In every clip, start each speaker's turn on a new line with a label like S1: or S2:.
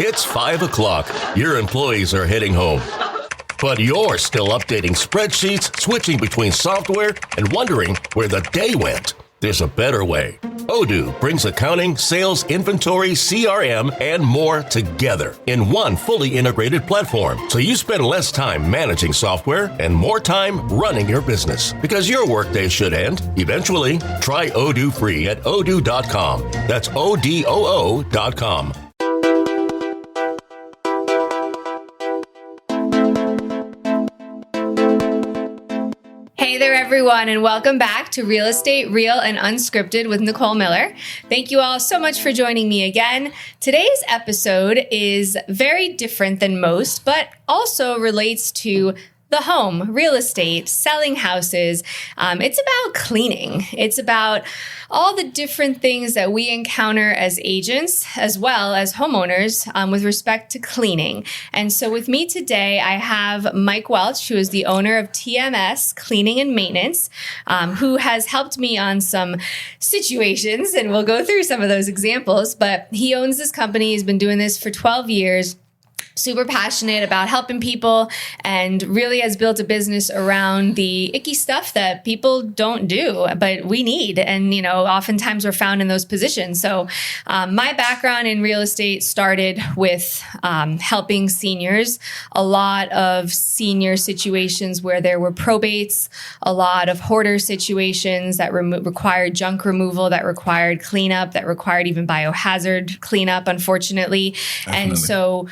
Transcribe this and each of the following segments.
S1: It's 5 o'clock. Your employees are heading home. But you're still updating spreadsheets, switching between software, and wondering where the day went. There's a better way. Odoo brings accounting, sales, inventory, CRM, and more together in one fully integrated platform. So you spend less time managing software and more time running your business. Because your workday should end eventually. Try Odoo free at odoo.com. That's ODOO.com.
S2: Hey there, everyone, and welcome back to Real Estate Real and Unscripted with Nicole Miller. Thank you all so much for joining me again. Today's episode is very different than most, but also relates to the home, real estate, selling houses. It's about cleaning. It's about all the different things that we encounter as agents as well as homeowners with respect to cleaning. And so with me today, I have Mike Welch, who is the owner of TMS Cleaning and Maintenance, who has helped me on some situations, and we'll go through some of those examples. But he owns this company. He's been doing this for 12 years. Super passionate about helping people and really has built a business around the icky stuff that people don't do, but we need. And, you know, oftentimes we're found in those positions. So my background in real estate started with helping seniors, a lot of senior situations where there were probates, a lot of hoarder situations that required junk removal, that required cleanup, that required even biohazard cleanup, unfortunately. Definitely. And so,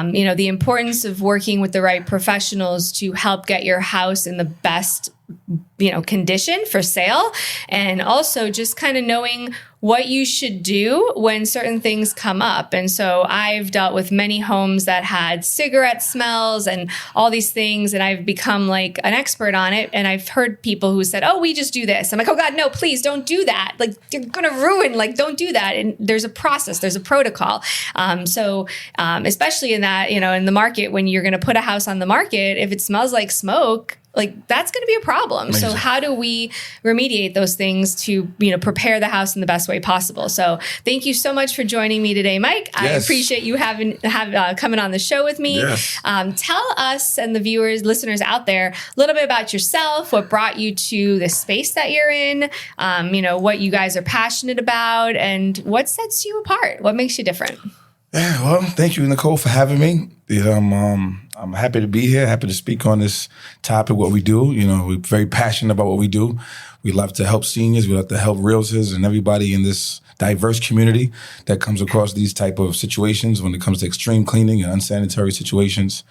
S2: you know, the importance of working with the right professionals to help get your house in the best, you know, condition for sale. And also just kind of knowing what you should do when certain things come up. And so I've dealt with many homes that had cigarette smells and all these things, and I've become like an expert on it. And I've heard people who said, oh, we just do this. I'm like, oh God, no, please don't do that. Like, you're going to ruin, like, don't do that. And there's a process, there's a protocol. Especially in that, you know, in the market, when you're going to put a house on the market, if it smells like smoke, like, that's going to be a problem. Amazing. So how do we remediate those things to, you know, prepare the house in the best way possible? So thank you so much for joining me today, Mike. Yes. I appreciate you coming on the show with me. Yes. Tell us and the viewers, listeners out there, a little bit about yourself, what brought you to the space that you're in, you know, what you guys are passionate about, and what sets you apart? What makes you different?
S3: Yeah, well, thank you, Nicole, for having me. I'm happy to be here, happy to speak on this topic, what we do. You know, we're very passionate about what we do. We love to help seniors. We love to help realtors and everybody in this diverse community that comes across these type of situations when it comes to extreme cleaning and unsanitary situations.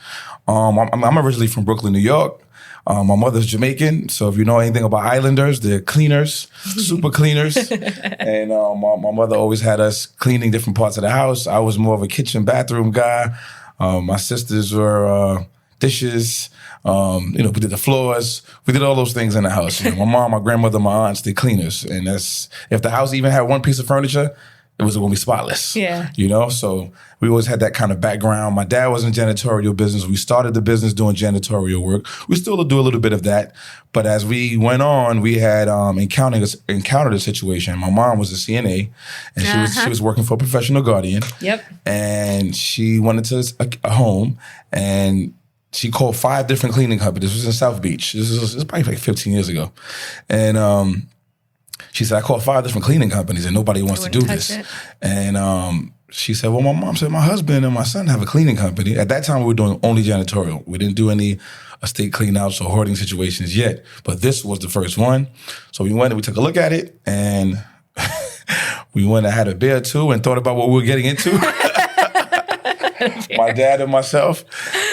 S3: I'm originally from Brooklyn, New York. My mother's Jamaican, so if you know anything about Islanders, they're cleaners, super cleaners. And my mother always had us cleaning different parts of the house. I was more of a kitchen, bathroom guy. My sisters were dishes. You know, we did the floors. We did all those things in the house. You know, my mom, my grandmother, my aunts, they're cleaners. And that's, if the house even had one piece of furniture, it was going to be spotless. Yeah. You know, so we always had that kind of background. My dad was in janitorial business. We started the business doing janitorial work. We still do a little bit of that. But as we went on, we had encountered a situation. My mom was a CNA, and she was working for a professional guardian. Yep. And she went into a home, and she called 5 different cleaning companies. This was in South Beach. This was probably like 15 years ago. And she said, I called 5 different cleaning companies and nobody wants to do this. And she said, well, my mom said, my husband and my son have a cleaning company. At that time, we were doing only janitorial. We didn't do any estate cleanouts or hoarding situations yet. But this was the first one. So we went and we took a look at it, and we went and had a beer too and thought about what we were getting into. My dad and myself.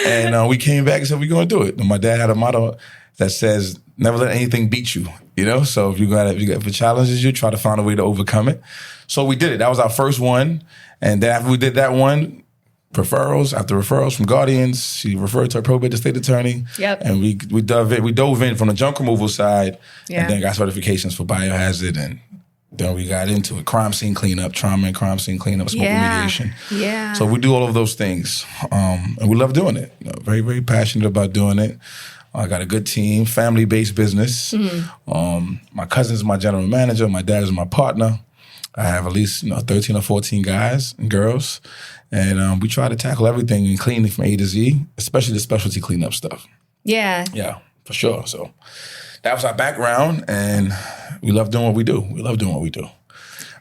S3: And we came back and said, we're going to do it. And my dad had a motto that says, never let anything beat you, you know? So if it challenges you, try to find a way to overcome it. So we did it. That was our first one. And then after we did that one, after referrals from guardians, she referred to her probate estate attorney. Yep. And we dove in from the junk removal side, and then got certifications for biohazard, and then we got into it. Crime scene cleanup, trauma and crime scene cleanup, smoke remediation. Yeah. So we do all of those things. And we love doing it. You know, very, very passionate about doing it. I got a good team, family-based business. Mm-hmm. My cousin's my general manager. My dad is my partner. I have at least 13 or 14 guys and girls, and we try to tackle everything in cleaning from A to Z, especially the specialty cleanup stuff.
S2: Yeah.
S3: Yeah, for sure. So that was our background, and we love doing what we do.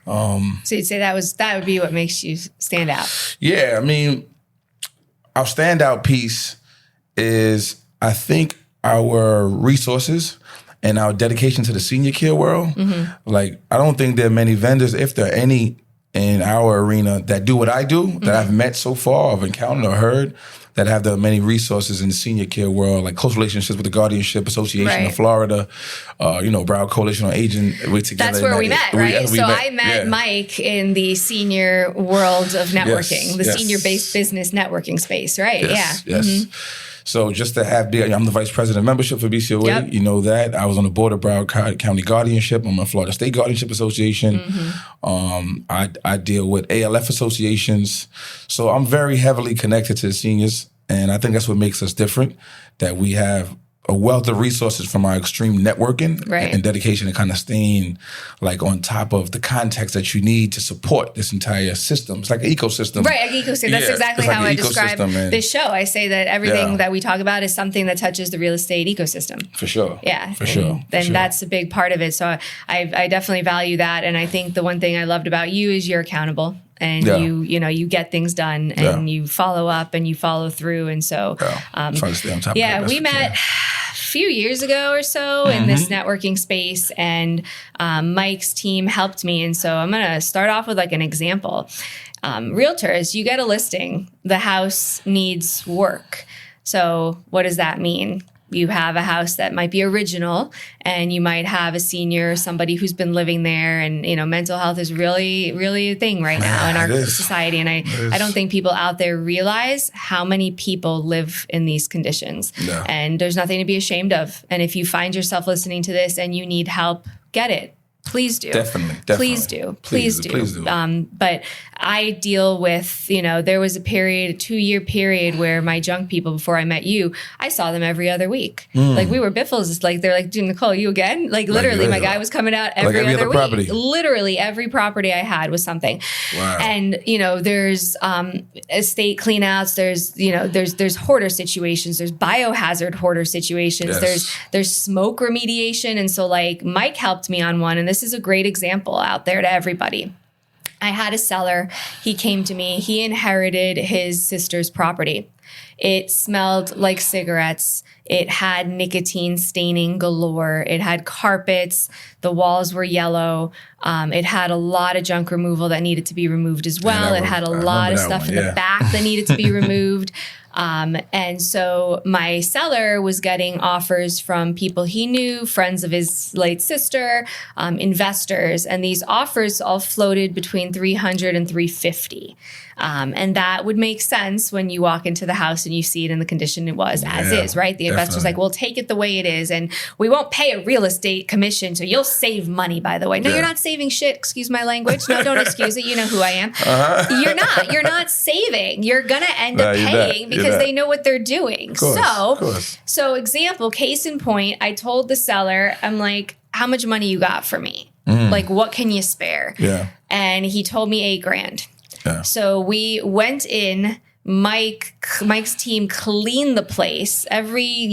S2: So you'd say that would be what makes you stand out.
S3: Yeah, I mean, our standout piece is, I think, our resources and our dedication to the senior care world.
S2: Mm-hmm.
S3: Like, I don't think there are many vendors, if there are any in our arena, that do what I do, that I've met so far, I've encountered or heard, that have the many resources in the senior care world, like close relationships with the Guardianship Association of Florida, Broward Coalition on Aging. We're together.
S2: That's where we met, right?
S3: We
S2: met.
S3: met.
S2: I met Mike in the senior world of networking, senior-based business networking space, right?
S3: Yes.
S2: Mm-hmm.
S3: So just to have, I'm the vice president of membership for BCOA.
S2: Yep.
S3: You know that. I was on the board of Broward County Guardianship. I'm on Florida State Guardianship Association. I deal with ALF associations. So I'm very heavily connected to the seniors. And I think that's what makes us different, that we have a wealth of resources from our extreme networking and dedication and kind of staying like on top of the context that you need to support this entire system. It's like an ecosystem.
S2: Right, an ecosystem. That's exactly how I describe this show. I say that everything that we talk about is something that touches the real estate ecosystem.
S3: For sure.
S2: Yeah.
S3: For sure.
S2: Then that's a big part of it. So I definitely value that. And I think the one thing I loved about you is you're accountable. And you get things done, and you follow up and you follow through. And so,
S3: trying to stay on top of that.
S2: We met a few years ago or so in this networking space, and Mike's team helped me. And so I'm going to start off with like an example. Realtors, you get a listing, the house needs work. So what does that mean? You have a house that might be original, and you might have a senior, somebody who's been living there, and mental health is really, really a thing right now in our society. And I don't think people out there realize how many people live in these conditions. No. And there's nothing to be ashamed of. And if you find yourself listening to this and you need help, get it. Please do. Definitely. Please do. But I deal with, there was a 2-year period where my junk people, before I met you, I saw them every other week. Like we were biffles. Like they're like, dude, Nicole, you again? Like literally, my guy was coming out every other week. Property. Literally every property I had was something. Wow. And there's estate cleanouts. There's hoarder situations. There's biohazard hoarder situations. Yes. There's smoke remediation. And so like Mike helped me on one, and this is a great example out there to everybody. I had a seller. He came to me. He inherited his sister's property. It smelled like cigarettes. It had nicotine staining galore. It had carpets. The walls were yellow. It had a lot of junk removal that needed to be removed as well. It had a lot of stuff in the back that needed to be removed. And so my seller was getting offers from people he knew, friends of his late sister, investors, and these offers all floated between $300 and $350. And that would make sense when you walk into the house and you see it in the condition it was as is, right? The investor's like, well, take it the way it is, and we won't pay a real estate commission, so you'll save money, by the way. No, you're not saving shit. Excuse my language. No, don't excuse it. You know who I am. You're not saving. You're going to end up paying because they know what they're doing. Of course. So example, case in point, I told the seller, I'm like, how much money you got for me? Like, what can you spare? Yeah. And he told me $8,000. Yeah. So we went in, Mike's team cleaned the place, every,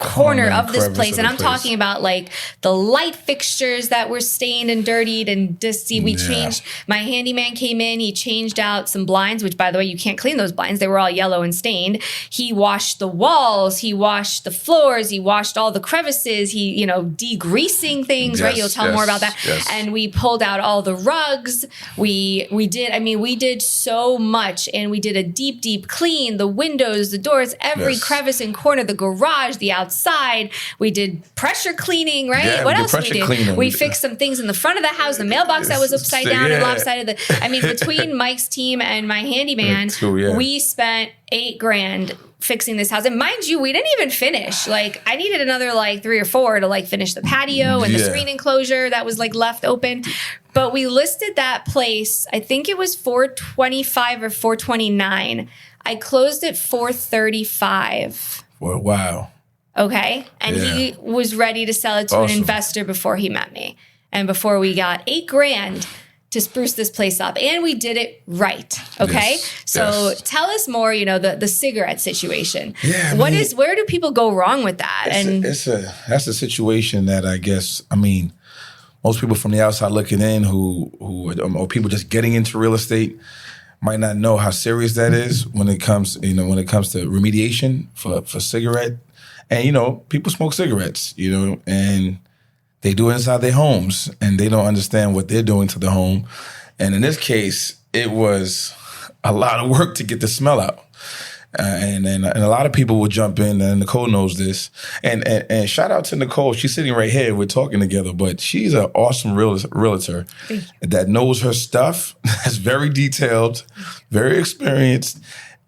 S2: corner of this place. And I'm talking about like the light fixtures that were stained and dirtied and dusty. We changed, my handyman came in, he changed out some blinds, which by the way, you can't clean those blinds. They were all yellow and stained. He washed the walls, he washed the floors, he washed all the crevices, he, degreasing things, right? You'll tell more about that. Yes. And we pulled out all the rugs. We did so much, and we did a deep clean, the windows, the doors, every crevice and corner, the garage, the outside. We did pressure cleaning, right?
S3: Yeah,
S2: what else did we do? Cleaning. We fixed some things in the front of the house, the mailbox that was upside down and lopsided. Between Mike's team and my handyman, we spent $8,000 fixing this house. And mind you, we didn't even finish. Like, I needed another like 3 or 4 to like finish the patio and the screen enclosure that was like left open. But we listed that place, I think it was $425 or $429. I closed at $435.
S3: Well, wow.
S2: Okay. And he was ready to sell it to an investor before he met me. And before we got $8,000 to spruce this place up, and we did it right. Okay. So tell us more, the cigarette situation.
S3: Yeah.
S2: Where do people go wrong with that?
S3: That's a situation that I guess, most people from the outside looking in or people just getting into real estate might not know how serious that is when it comes to remediation for cigarette. And, people smoke cigarettes, and they do it inside their homes, and they don't understand what they're doing to the home. And in this case, it was a lot of work to get the smell out. And a lot of people will jump in, and Nicole knows this. And shout out to Nicole. She's sitting right here. We're talking together, but she's an awesome realtor that knows her stuff. That's very detailed, very experienced.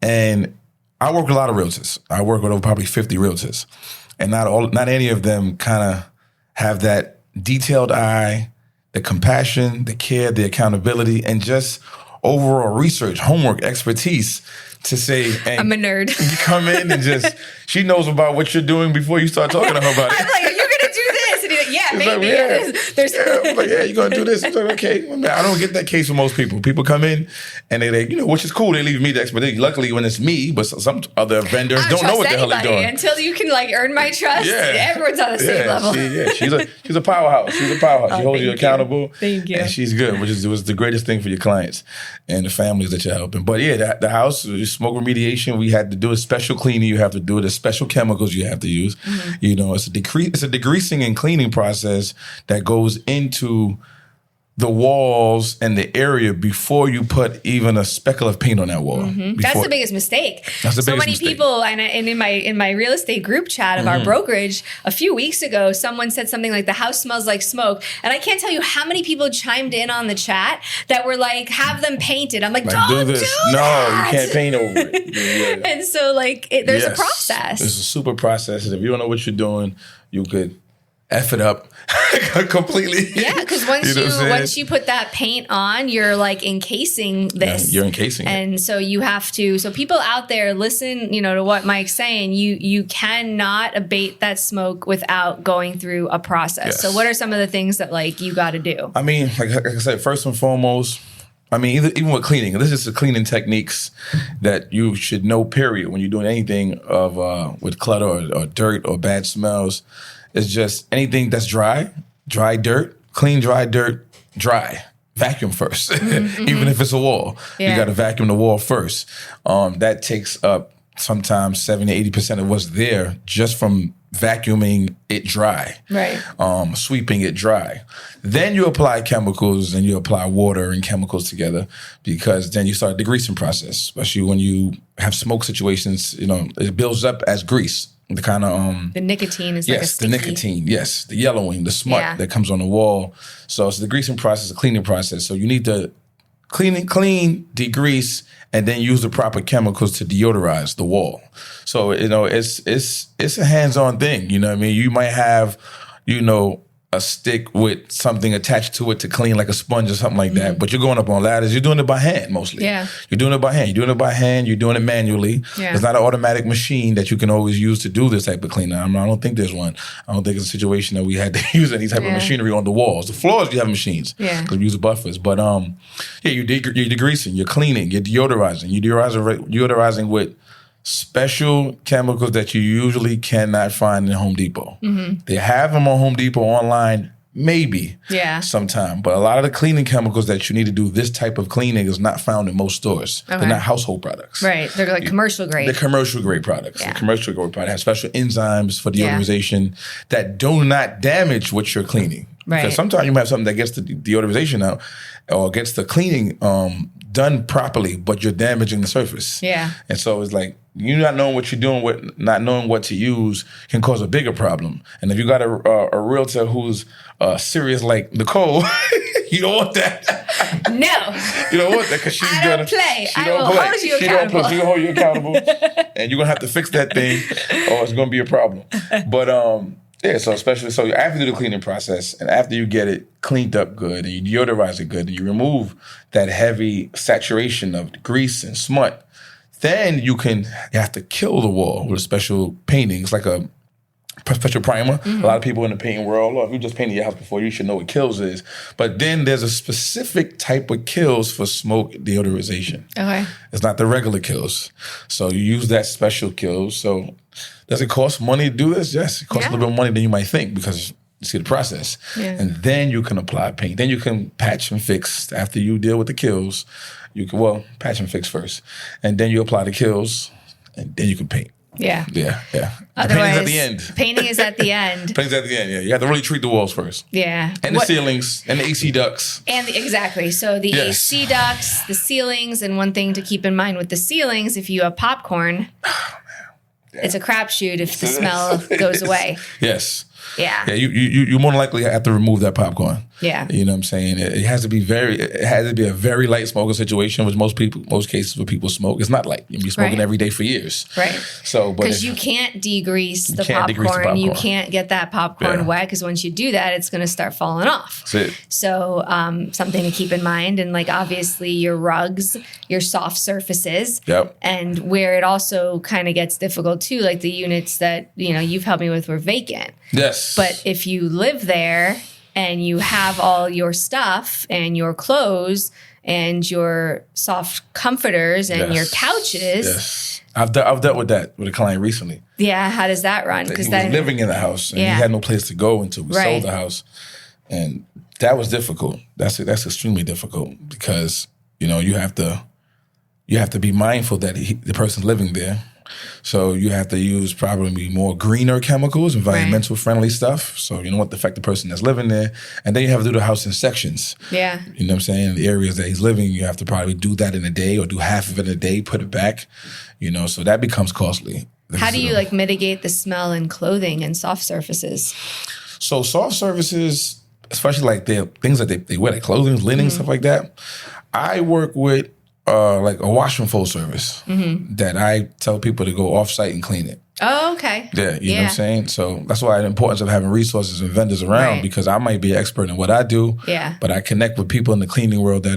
S3: And I work with a lot of realtors. I work with over probably 50 realtors, and not any of them kind of have that detailed eye, the compassion, the care, the accountability, and just overall research, homework, expertise to say, hey,
S2: I'm a nerd.
S3: You come in and she knows about what you're doing before you start talking to her about it.
S2: I'm like, you're going to do this. And he's like, yeah, maybe.
S3: You're going to do this. It's like, okay. I don't get that case with most people. People come in and they which is cool. They leave me the expertise. Luckily, when it's me, but some other vendors don't know what the hell they're doing.
S2: Until you can earn my trust, everyone's on the same level.
S3: She's a powerhouse. She holds you accountable.
S2: Thank you.
S3: And she's good, which was the greatest thing for your clients and the families that you're helping. But the house, smoke remediation, we had to do a special cleaning. You have to do it. There's special chemicals you have to use. Mm-hmm. It's a degreasing and cleaning process that goes into the walls and the area before you put even a speckle of paint on that wall.
S2: Mm-hmm. That's the biggest mistake.
S3: So
S2: many people, and in my real estate group chat of our brokerage, a few weeks ago, someone said something like, the house smells like smoke. And I can't tell you how many people chimed in on the chat that were like, have them painted. I'm like, don't do this.
S3: No, you can't paint over it. Yeah.
S2: And so there's a process.
S3: There's a super process. And if you don't know what you're doing, you could F it up completely.
S2: Yeah, because once you put that paint on, you're encasing this.
S3: Yeah, you're encasing
S2: and
S3: it.
S2: So you have to. So people out there, listen, to what Mike's saying. You cannot abate that smoke without going through a process.
S3: Yes.
S2: So what are some of the things that you got to do?
S3: Like I said, first and foremost, even with cleaning, this is the cleaning techniques that you should know. Period. When you're doing anything with clutter or dirt or bad smells. It's just anything that's dry dirt, clean, dry dirt, dry. Vacuum first, even if it's a wall. Yeah. You got to vacuum the wall first. That takes up sometimes 70 to 80% of what's there just from vacuuming it dry.
S2: Right.
S3: Sweeping it dry. Then you apply chemicals and you apply water and chemicals together because then you start the degreasing process, especially when you have smoke situations, it builds up as grease. The kind of
S2: the nicotine is like a sticky.
S3: Yes, the nicotine. Yes, the yellowing, the smut that comes on the wall. So it's the degreasing process, a cleaning process. So you need to clean, degrease, and then use the proper chemicals to deodorize the wall. So it's a hands-on thing. You know what I mean? You might have a stick with something attached to it to clean, like a sponge or something like that. But you're going up on ladders. You're doing it by hand mostly.
S2: Yeah.
S3: You're doing it by hand. You're doing it by hand. You're doing it manually. Yeah. There's not an automatic machine that you can always use to do this type of cleaning. I don't think there's one. I don't think it's a situation that we had to use any type of machinery on the walls. The floors, you have machines. Yeah. Because we use buffers. But you're degreasing. You're cleaning. You're deodorizing. You're deodorizing with special chemicals that you usually cannot find in Home Depot. Mm-hmm. They have them on Home Depot online, maybe sometime. But a lot of the cleaning chemicals that you need to do this type of cleaning is not found in most stores. Okay. They're not household products.
S2: Right. They're like commercial grade.
S3: They're commercial grade products. Yeah. The commercial grade products have special enzymes for deodorization that do not damage what you're cleaning. Right. Because sometimes you might have something that gets the deodorization out or gets the cleaning done properly, but you're damaging the surface. Yeah. And so it's like you not knowing what you're doing, not knowing what to use can cause a bigger problem. And if you got a realtor who's serious like Nicole, you don't want that.
S2: No.
S3: You don't want that because she's
S2: I don't play. I will hold you accountable.
S3: She's gonna hold you accountable, and you're gonna have to fix that thing, or it's gonna be a problem. But so after you do the cleaning process and after you get it cleaned up good and you deodorize it good and you remove that heavy saturation of grease and smut, then you have to kill the wall with a special painting. It's like special primer. A lot of people in the painting world, if you just painted your house before, you should know what Kills is. But then there's a specific type of Kills for smoke deodorization.
S2: Okay.
S3: It's not the regular Kills. So you use that special Kills. So does it cost money to do this? Yes, it costs a little bit more money than you might think because you see the process. Yeah. And then you can apply paint. Then you can patch and fix after you deal with the Kills. You can, patch and fix first. And then you apply the Kills, and then you can paint.
S2: Yeah.
S3: Yeah.
S2: Otherwise,
S3: painting's at the end.
S2: Painting is at the end.
S3: Painting's at the end, yeah. You have to really treat the walls first.
S2: Yeah.
S3: And the ceilings, and the AC ducts.
S2: And exactly. So the AC ducts, the ceilings, and one thing to keep in mind with the ceilings, if you have popcorn, it's a crapshoot if the smell goes away.
S3: Yes.
S2: Yeah.
S3: Yeah, you more than likely have to remove that popcorn.
S2: Yeah.
S3: You know what I'm saying? It has to be a very light smoking situation, which most cases where people smoke, it's not light. You'll be smoking every day for years.
S2: Right.
S3: So,
S2: because you can't degrease the popcorn. You can't get that popcorn wet because once you do that, it's going to start falling off.
S3: That's it.
S2: So something to keep in mind. And like obviously your rugs, your soft surfaces.
S3: Yep.
S2: And where it also kind of gets difficult too, like the units that, you've helped me with were vacant.
S3: Yes.
S2: But if you live there and you have all your stuff and your clothes and your soft comforters and your couches.
S3: Yes. I've dealt with that with a client recently.
S2: Yeah. How does that run?
S3: He was living in the house and he had no place to go until we sold the house. And that was difficult. That's extremely difficult because, you have to be mindful that the person's living there. So you have to use probably more greener chemicals, environmental friendly stuff. So you don't want to affect the person that's living there. And then you have to do the house in sections.
S2: Yeah.
S3: You know what I'm saying? In the areas that he's living, you have to probably do that in a day or do half of it in a day, put it back. So that becomes costly.
S2: How do you mitigate the smell in clothing and soft surfaces?
S3: So soft surfaces, especially like the things that they wear, like clothing, linen, stuff like that. I work with like a wash and fold service that I tell people to go off-site and clean it.
S2: Oh, okay.
S3: Yeah, you know what I'm saying? So that's why the importance of having resources and vendors around because I might be an expert in what I do, but I connect with people in the cleaning world that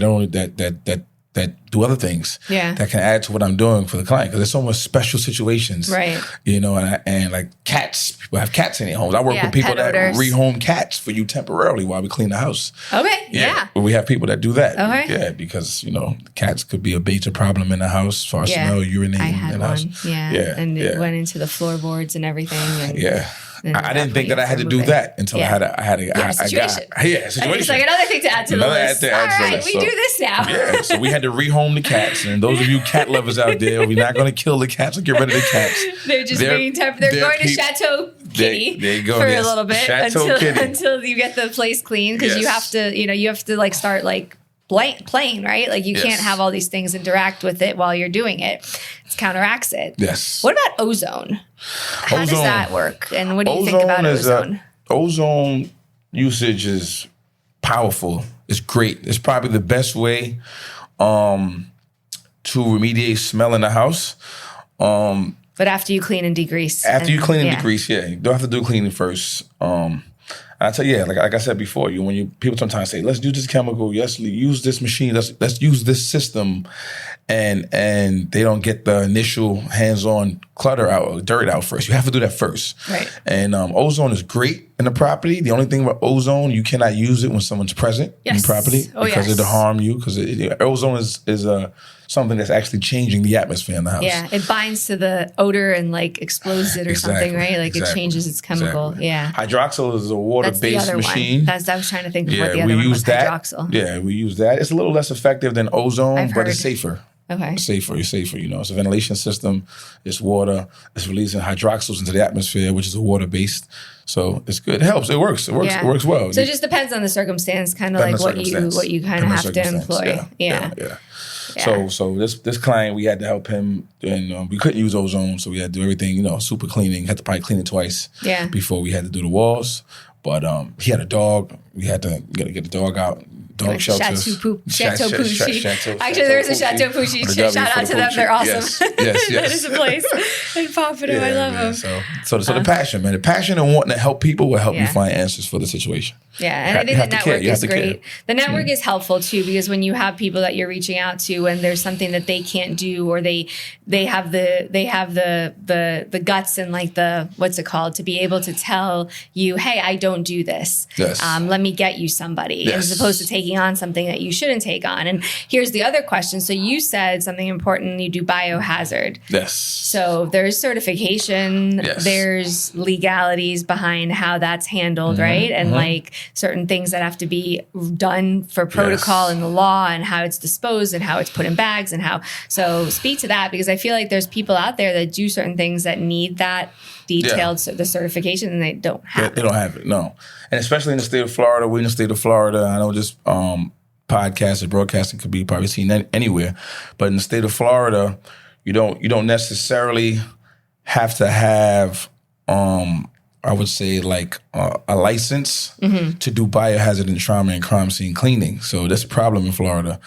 S3: do other things that can add to what I'm doing for the client because there's so much special situations, and like cats. People have cats in their homes. I work with people that rehome cats for you temporarily while we clean the house.
S2: Okay, yeah.
S3: But we have people that do that.
S2: Okay.
S3: Yeah, because, cats could be a major problem in the house as far as smell, urinating in the house.
S2: And it went into the floorboards and everything. And
S3: I didn't think that I had to do that until I had a
S2: situation.
S3: Situation.
S2: It's like another thing to add to the list. All right, we do this now.
S3: Yeah, so we had to rehome the cats. And those of you cat lovers out there, we're not going to kill the cats or get rid of the cats.
S2: They're just being they're going to Chateau Kitty for a little bit until you get the place clean because you have to start plain, right? Like you can't have all these things interact with it while you're doing it. It counteracts it.
S3: Yes.
S2: What about ozone? How does that work? And what do you think about ozone?
S3: Ozone usage is powerful. It's great. It's probably the best way to remediate smell in the house.
S2: But after you clean and degrease.
S3: After you clean and degrease, you don't have to do cleaning first. I tell you, like I said before, people sometimes say, let's do this chemical, let's use this machine, let's use this system, and they don't get the initial hands-on clutter out or dirt out first. You have to do that first. Right. And ozone is great in the property. The only thing about ozone, you cannot use it when someone's present in the property because it'll harm you. Because ozone is something that's actually changing the atmosphere in the house.
S2: Yeah, it binds to the odor and explodes it or something, right? Like it changes its chemical. Exactly. Yeah.
S3: Hydroxyl is a water-based machine.
S2: I was trying to think of what the other one was. Hydroxyl.
S3: Yeah, we use that. It's a little less effective than ozone, but it's safer.
S2: Okay.
S3: It's safer. It's a ventilation system. It's water. It's releasing hydroxyls into the atmosphere, which is a water-based. So it's good. It helps. It works. It works well.
S2: So it just depends on the circumstance, kind of like what you kind of have to employ. Yeah.
S3: So this client, we had to help him, and we couldn't use ozone, so we had to do everything, super cleaning. Had to probably clean it twice before we had to do the walls. But he had a dog. We had to get the dog out. Dog shelters.
S2: Chateau Pucci. Actually, there's a Chateau Pucci. Shout out to them. They're awesome. Yes.
S3: That
S2: is a place in Pompano. I love them.
S3: So the passion, man. The passion and wanting to help people will help you find answers for the situation.
S2: Yeah, and I think the network is great. The network is helpful too, because when you have people that you're reaching out to and there's something that they can't do, or they have the guts and like the, what's it called, to be able to tell you, hey, I don't do this.
S3: Yes.
S2: Let me get you somebody, as opposed to taking on something that you shouldn't take on. And here's the other question. So you said something important. You do biohazard.
S3: Yes.
S2: So there's certification.
S3: Yes.
S2: There's legalities behind how that's handled, right? And like certain things that have to be done for protocol and the law, and how it's disposed and how it's put in bags and how. So speak to that, because I feel like there's people out there that do certain things that need that detailed the certification, and they don't have it.
S3: They don't have it, no. And especially in the state of Florida, we're in the state of Florida. I know this podcast or broadcasting could be probably seen anywhere, but in the state of Florida, you don't necessarily have to have I would say like a license to do biohazard and trauma and crime scene cleaning. So that's a problem in Florida.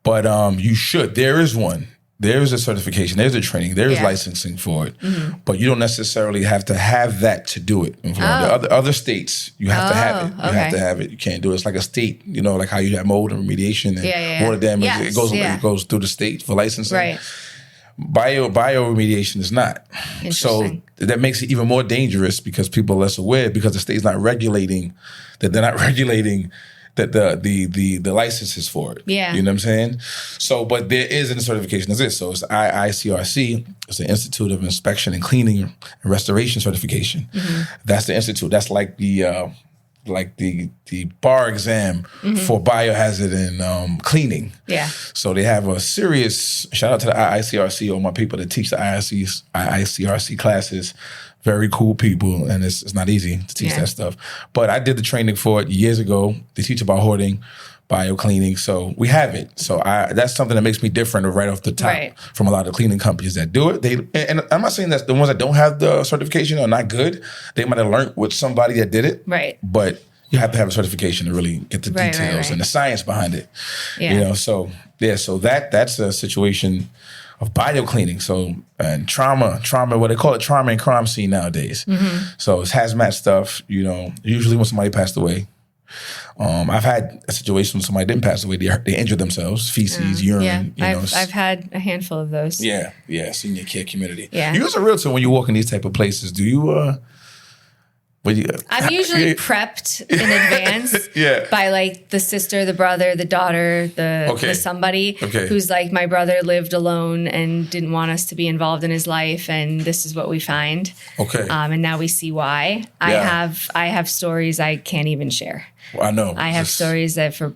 S3: But you should. There is one. There is a certification. There's a training. There is licensing for it. But you don't necessarily have to have that to do it in Florida. Other states, you have to have it. You have to have it. You can't do it. It's like a state, like how you have mold and remediation and water damage. Yes. It goes through the state for licensing. Right. Bioremediation is not. So that makes it even more dangerous, because people are less aware, because the state's not regulating that. They're not regulating that the licenses for it. Yeah. You know what I'm saying? So, but there is a certification as this. So it's IICRC. It's the Institute of Inspection and Cleaning and Restoration Certification. That's the institute. That's like the bar exam for biohazard and cleaning. Yeah. So they have a serious shout out to the IICRC, all my people that teach the IICRC classes. Very cool people, and it's not easy to teach that stuff. But I did the training for it years ago. They teach about hoarding, bio-cleaning, so we have it. So that's something that makes me different right off the top from a lot of cleaning companies that do it. And I'm not saying that the ones that don't have the certification are not good. They might have learned with somebody that did it. Right. But you have to have a certification to really get the details and the science behind it. Yeah. So that's a situation of bio-cleaning. So, and trauma, what they call it, trauma and crime scene nowadays. So it's hazmat stuff, usually when somebody passed away. I've had a situation when somebody didn't pass away. They injured themselves, feces, urine.
S2: I've had a handful of those.
S3: Yeah, senior care community. Yeah. You as a realtor, when you walk in these type of places, do you...
S2: I'm usually prepped in advance by like the sister, the brother, the daughter, the somebody who's like, my brother lived alone and didn't want us to be involved in his life, and this is what we find. And now we see why. Yeah. I have stories I can't even share. Well, I know. I have stories that for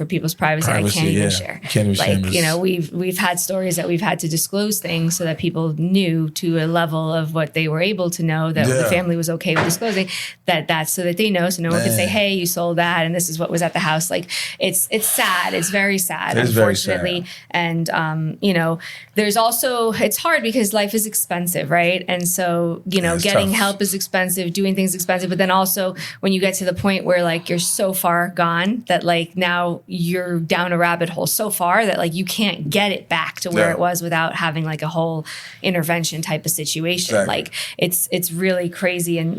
S2: people's privacy I can't even share. Can't even share. We've had stories that we've had to disclose things so that people knew to a level of what they were able to know, that the family was okay with disclosing, that's so that they know, so no one can say, hey, you sold that and this is what was at the house. Like it's sad. It's very sad, unfortunately. Very sad. And there's also, it's hard because life is expensive, right? And so, getting help is expensive, doing things expensive, but then also when you get to the point where like you're so far gone that like now you're down a rabbit hole so far that like you can't get it back to where it was without having like a whole intervention type of situation. Exactly. Like it's really crazy. And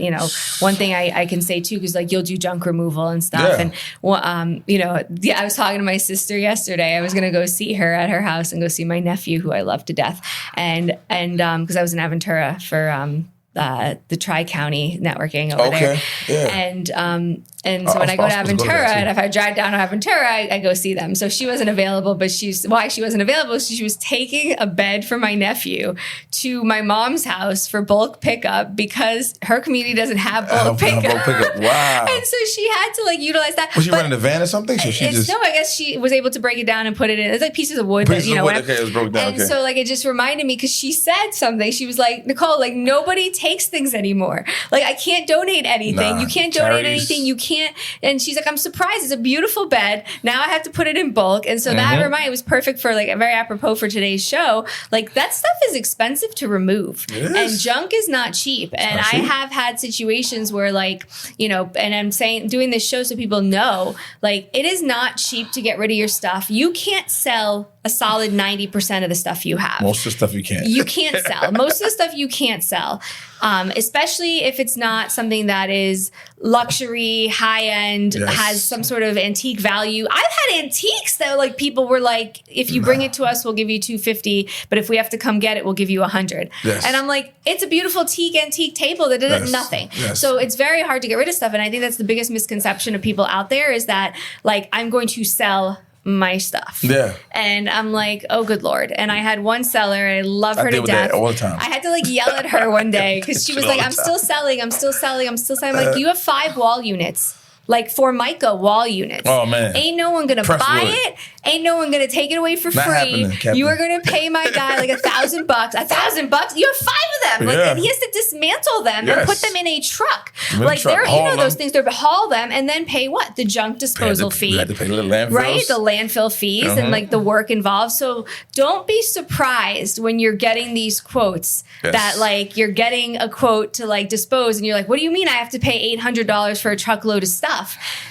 S2: one thing I can say too, because like you'll do junk removal and stuff. And I was talking to my sister yesterday. I was gonna go see her at her house and go see my nephew, who I love to death, and because I was in Aventura for the Tri-County networking over there. Yeah. And so when I go to Aventura, and if I drive down to Aventura, I go see them. So she wasn't available, but why she wasn't available? She was taking a bed for my nephew to my mom's house for bulk pickup because her community doesn't have bulk pickup. Wow. And so she had to like utilize that.
S3: Was she running a van or something? So
S2: no, I guess she was able to break it down and put it in. It's like pieces of wood. Okay, it was broken down. And so like it just reminded me, because she said something. She was like, Nicole, like nobody takes things anymore. Like I can't donate anything. You can't donate anything. You can't can't. And she's like, I'm surprised. It's a beautiful bed. Now I have to put it in bulk. And so that it was perfect for like, very apropos for today's show. Like that stuff is expensive to remove. And junk is not cheap. And I have had situations where like, you know, and I'm saying, doing this show so people know, like it is not cheap to get rid of your stuff. You can't sell a solid 90% of the stuff you have.
S3: Most of the stuff you can't.
S2: You can't sell. Most of the stuff you can't sell. Especially if it's not something that is luxury, high end, has some sort of antique value. I've had antiques that like people were like, if you bring it to us, we'll give you $250, but if we have to come get it, we'll give you $100. And I'm like, it's a beautiful teak antique table that did nothing. So it's very hard to get rid of stuff. And I think that's the biggest misconception of people out there is that like, I'm going to sell my stuff. And I'm like, oh, good Lord. And I had one seller, I love her to death.
S3: All the time.
S2: I had to like yell at her one day because she was like, I'm still selling. I'm like, you have 5 wall units. Like Formica wall units.
S3: Oh, man.
S2: Ain't no one gonna buy it. Ain't no one gonna take it away for free. You are gonna pay my guy like $1,000. $1,000? You have 5 of them. Like, and he has to dismantle them and put them in a truck. Like they're, you know, those things. They're haul them and then pay what? The junk disposal fee.
S3: You had to pay the landfills.
S2: Right? The landfill fees and like the work involved. So don't be surprised when you're getting these quotes that like you're getting a quote to like dispose and you're like, what do you mean I have to pay $800 for a truckload of stuff?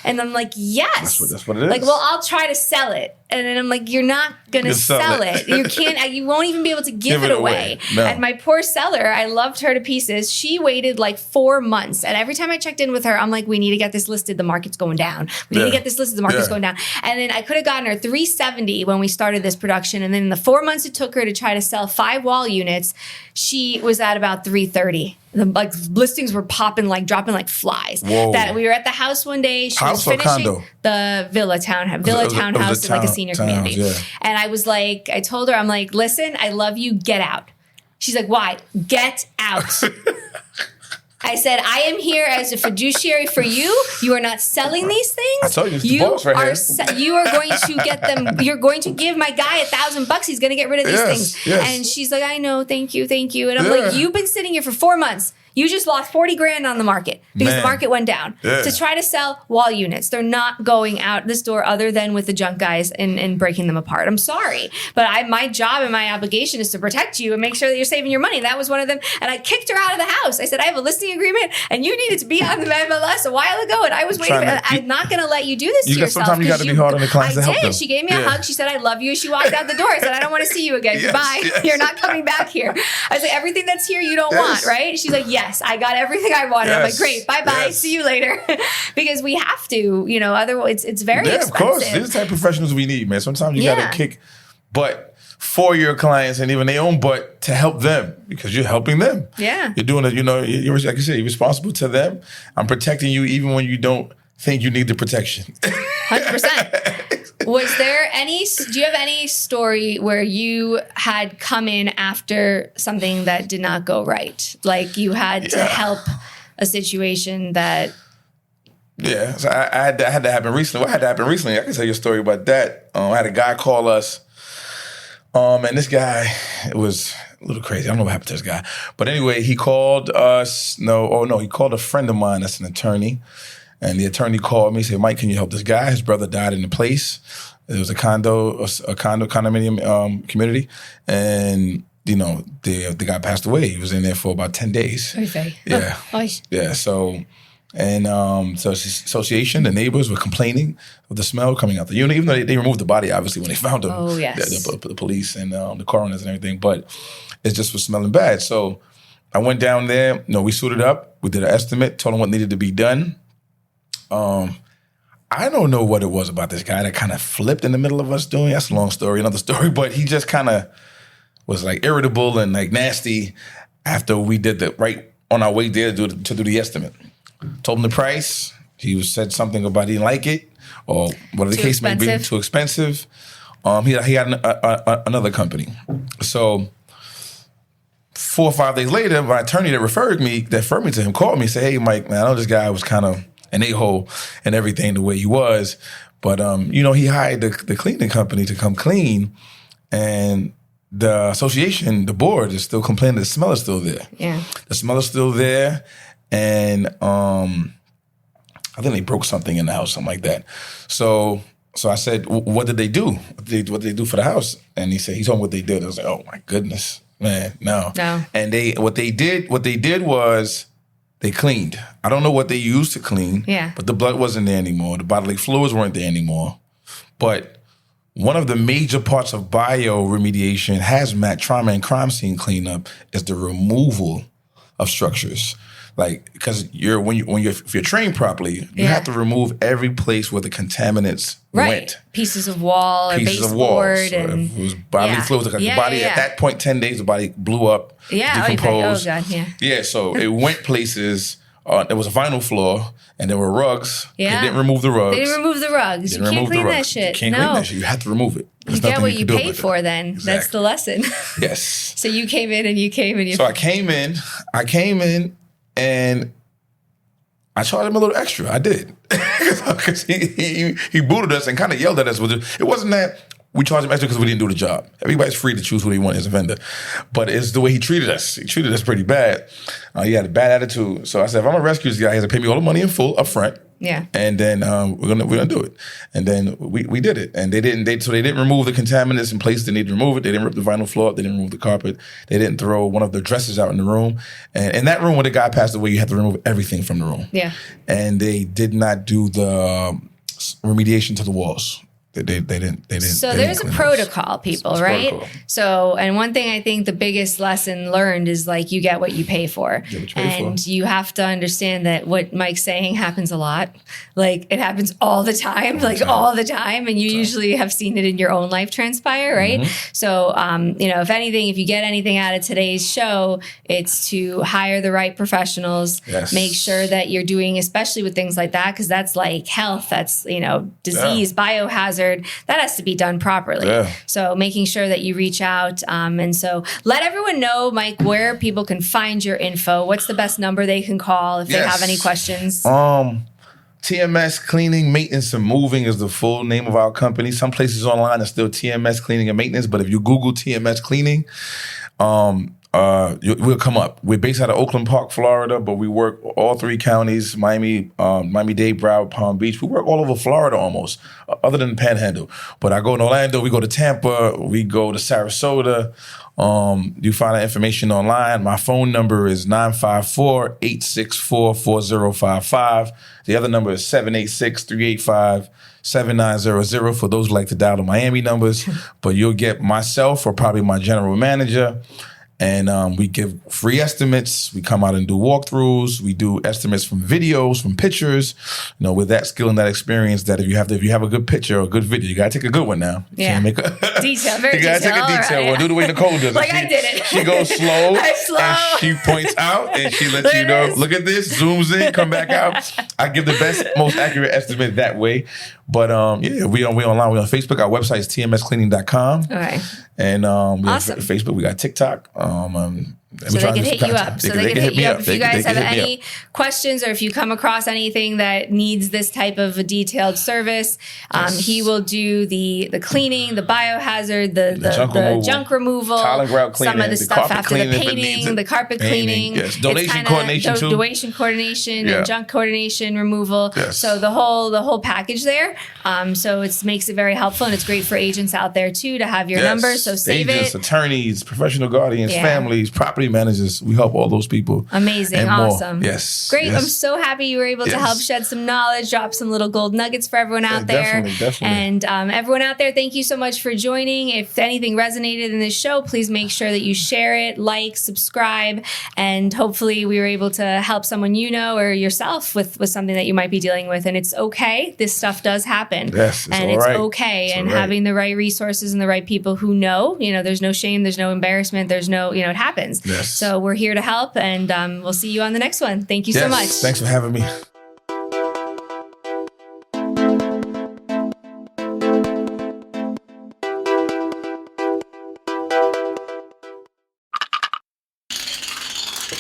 S2: And I'm like, yes.
S3: That's what it is.
S2: Like, well, I'll try to sell it. And then I'm like, you're not going to sell it. You can't, you won't even be able to give it away. No. And my poor seller, I loved her to pieces. She waited like 4 months. And every time I checked in with her, I'm like, we need to get this listed. The market's going down. We need to get this listed. The market's going down. And then I could have gotten her $370 when we started this production. And then in the 4 months it took her to try to sell 5 wall units, she was at about $330. The like listings were popping, like dropping like flies. That we were at the house one day. She was finishing the villa townhouse in like a senior community. And I was like, I told her, I'm like, listen, I love you. Get out. She's like, why? Get out. I said, I am here as a fiduciary for you. You are not selling these things.
S3: I told you, it's the boss right here.
S2: You are going to get them. You're going to give my guy $1,000. He's going to get rid of these things. And she's like, I know. Thank you. And I'm like, you've been sitting here for 4 months. You just lost $40,000 on the market because the market went down to try to sell wall units. They're not going out this door other than with the junk guys and breaking them apart. I'm sorry, but my job and my obligation is to protect you and make sure that you're saving your money. That was one of them. And I kicked her out of the house. I said, I have a listing agreement and you needed to be on the MLS a while ago. And I was waiting. I'm not going to let you do this to yourself.
S3: Sometimes you got to be hard on the clients to help them.
S2: She gave me a hug. She said, I love you. She walked out the door. I said, I don't want to see you again. Goodbye. You're not coming back here. I was like, everything that's here you don't want, right? She's like, yes, I got everything I wanted. I'm like, great, bye-bye, see you later. Because we have to, you know, otherwise it's very expensive.
S3: Of course. These are the type of professionals we need, man. Sometimes you got to kick butt for your clients and even their own butt to help them because you're helping them. You're doing it, you know, you're, like I said, you're responsible to them. I'm protecting you even when you don't think you need the protection.
S2: 100%. Was there do you have any story where you had come in after something that did not go right? Like you had to help a situation that...
S3: So I had that happen recently. What had to happen recently? I can tell you a story about that. I had a guy call us, and this guy, it was a little crazy. I don't know what happened to this guy. But anyway, he called us. He called a friend of mine that's an attorney. And the attorney called me, said, Mike, can you help this guy? His brother died in the place. It was a condominium community. And, you know, the guy passed away. He was in there for about 10 days.
S2: Okay.
S3: So the association, the neighbors were complaining of the smell coming out the unit, even though they removed the body, obviously, when they found him.
S2: Oh, yes.
S3: The police and the coroners and everything. But it just was smelling bad. So I went down there. We suited up. We did an estimate, told him what needed to be done. I don't know what it was about this guy that kind of flipped in the middle of us doing. That's a long story, another story. But he just kind of was like irritable and like nasty after we did right on our way there to do the estimate. Told him the price. He said something about he didn't like it or whatever the case may be, too expensive. He had another company. So 4 or 5 days later, my attorney that referred me to him called me and said, hey, Mike, man, I know this guy was kind of an a-hole and everything the way he was. But, he hired the cleaning company to come clean. And the association, the board, is still complaining the smell is still there.
S2: Yeah.
S3: The smell is still there. And I think they broke something in the house, something like that. So I said, what did they do? What did they do for the house? And he told me what they did. I was like, oh my goodness, man, no. And what they did was they cleaned. I don't know what they used to clean, but the blood wasn't there anymore. The bodily fluids weren't there anymore. But one of the major parts of bioremediation, hazmat, trauma, and crime scene cleanup is the removal of structures. Like, because if you're trained properly, you have to remove every place where the contaminants went.
S2: Pieces of wall or baseboard.
S3: So and it was bodily fluids. Like the body at that point, 10 days, the body blew up, decomposed.
S2: Oh, God, yeah.
S3: So it went places. There was a vinyl floor, and there were rugs.
S2: Yeah.
S3: They didn't remove the rugs.
S2: You can't clean that shit.
S3: You can't clean that shit. You have to remove it.
S2: You get what you pay for then. Exactly. That's the lesson.
S3: Yes.
S2: So you came in and you...
S3: So I came in and I charged him a little extra. I did. Because he booted us and kind of yelled at us. It wasn't that we charged him extra because we didn't do the job. Everybody's free to choose who they want as a vendor. But it's the way he treated us. He treated us pretty bad. He had a bad attitude. So I said, if I'm going to rescue this guy, he has to pay me all the money in full up front.
S2: Yeah.
S3: And then we're gonna do it. And then we did it. And they didn't remove the contaminants in places they needed to remove it. They didn't rip the vinyl floor up. They didn't remove the carpet. They didn't throw one of the dressers out in the room. And in that room where the guy passed away, you had to remove everything from the room.
S2: Yeah.
S3: And they did not do the remediation to the walls. They didn't.
S2: So there's a protocol, people, right? Protocol. So, and one thing I think the biggest lesson learned is like you get what you pay for. You have to understand that what Mike's saying happens a lot. Like it happens all the time, all the time. And you usually have seen it in your own life transpire, right? Mm-hmm. So, if anything, if you get anything out of today's show, it's to hire the right professionals, make sure that you're doing, especially with things like that, because that's like health, that's, disease, biohazard. That has to be done properly. Yeah. So making sure that you reach out. And so let everyone know, Mike, where people can find your info. What's the best number they can call if they have any questions?
S3: TMS Cleaning, Maintenance, and Moving is the full name of our company. Some places online are still TMS Cleaning and Maintenance, but if you Google TMS Cleaning, we'll come up. We're based out of Oakland Park, Florida, but we work all three counties, Miami-Dade, Broward, Palm Beach. We work all over Florida almost, other than the Panhandle. But I go in Orlando, we go to Tampa, we go to Sarasota. You find that information online. My phone number is 954-864-4055. The other number is 786-385-7900 for those who like to dial the Miami numbers. But you'll get myself or probably my general manager. And we give free estimates. We come out and do walkthroughs. We do estimates from videos, from pictures. With that skill and that experience, that if you have a good picture or a good video, you gotta take a good one now. You can't make a
S2: detail. Very
S3: you gotta
S2: detail.
S3: take a detail one. Do the way Nicole does.
S2: I did it.
S3: She goes slow.
S2: I'm slow.
S3: And she points out and she lets you know. Look at this. Zooms in. Come back out. I give the best, most accurate estimate that way. But we online. We on Facebook. Our website is tmscleaning.com.
S2: Okay.
S3: And we
S2: awesome.
S3: have Facebook. We got TikTok.
S2: So they can hit you up. So they can hit you up. If you guys have any questions or if you come across anything that needs this type of a detailed service, he will do the cleaning, the biohazard, the junk removal,
S3: tile and grout cleaning,
S2: some of the stuff after the painting, the carpet cleaning.
S3: Yes. Donation coordination too.
S2: Donation coordination and junk coordination removal.
S3: Yes.
S2: So the whole package there. So it makes it very helpful, and it's great for agents out there too to have your number. So save
S3: agents,
S2: it.
S3: Attorneys, professional guardians, families, property managers. We help all those people.
S2: Amazing.
S3: And
S2: awesome.
S3: More. Yes.
S2: Great.
S3: Yes.
S2: I'm so happy you were able to help shed some knowledge, drop some little gold nuggets for everyone out there.
S3: Definitely.
S2: And everyone out there, thank you so much for joining. If anything resonated in this show, please make sure that you share it, like, subscribe, and hopefully we were able to help someone or yourself with something that you might be dealing with. And it's okay. This stuff does happen.
S3: Yes,
S2: it's okay. And having the right resources and the right people who know, there's no shame, there's no embarrassment, there's no, it happens.
S3: Yes.
S2: So we're here to help, and we'll see you on the next one. Thank you so much.
S3: Thanks for having me.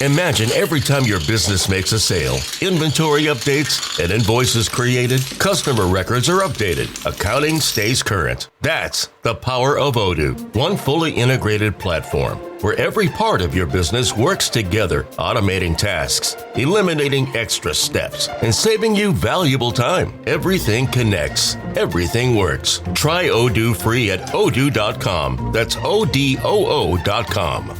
S1: Imagine every time your business makes a sale, inventory updates, an invoice is created, customer records are updated, accounting stays current. That's the power of Odoo, one fully integrated platform where every part of your business works together, automating tasks, eliminating extra steps, and saving you valuable time. Everything connects. Everything works. Try Odoo free at odoo.com. That's ODOO.com.